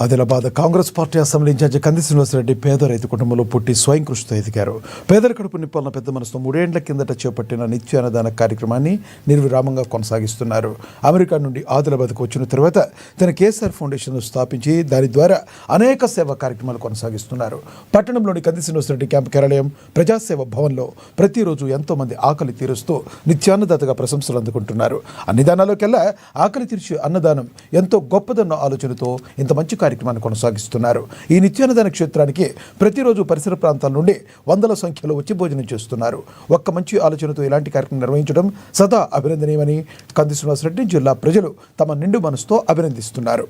Adilabad Congress party assembly incharge Kandi Srinivasa Reddy పేద రైతు కుటుంబంలో పుట్టి స్వయం కృషితో ఎదిగారు. పేదల కడుపు నింపాలన్న పెద్ద మనసుతో 3 ఏళ్ల కిందట చేపట్టిన నిత్య అన్నదాన కార్యక్రమాన్ని నిర్విరామంగా కొనసాగిస్తున్నారు. అమెరికా నుండి ఆదిలాబాద్కు వచ్చిన తర్వాత తన కేసీఆర్ ఫౌండేషన్ స్థాపించి దాని ద్వారా అనేక సేవా కార్యక్రమాలు కొనసాగిస్తున్నారు. పట్టణంలోని కంది శ్రీనివాసరెడ్డి క్యాంపు కార్యాలయం ప్రజాసేవ భవన్లో ప్రతిరోజు ఎంతో మంది ఆకలి తీరుస్తూ నిత్యాన్నదాతగా ప్రశంసలు అందుకుంటున్నారు. అన్ని దానాల్లోకెల్లా ఆకలి తీర్చే అన్నదానం ఎంతో గొప్పదన్న ఆలోచనతో ఇంత మంచి కార్యక్రమాన్ని కొనసాగిస్తున్నారు. ఈ నిత్యాన్నదాన క్షేత్రానికి ప్రతిరోజు పరిసర ప్రాంతాల నుండి వందల సంఖ్యలో వచ్చి భోజనం చేస్తున్నారు. ఒక్క మంచి ఆలోచనతో ఇలాంటి కార్యక్రమం నిర్వహించడం సదా అభినందనీయమని కంది శ్రీనివాసరెడ్డి జిల్లా ప్రజలు తమ నిండు మనసుతో అభినందిస్తున్నారు.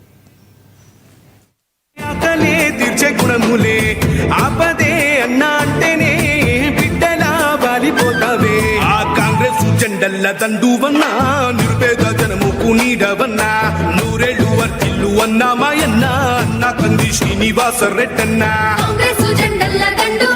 జెండల్ల దండువన్నా నిరుపేద జనముకు నీడవన్నా నూరేళ్ళు వర్తిల్లు అన్నా మాయన్నా అన్న కంది శ్రీనివాస రెడ్డన్నా కాంగ్రెస్ జెండల్ల దండు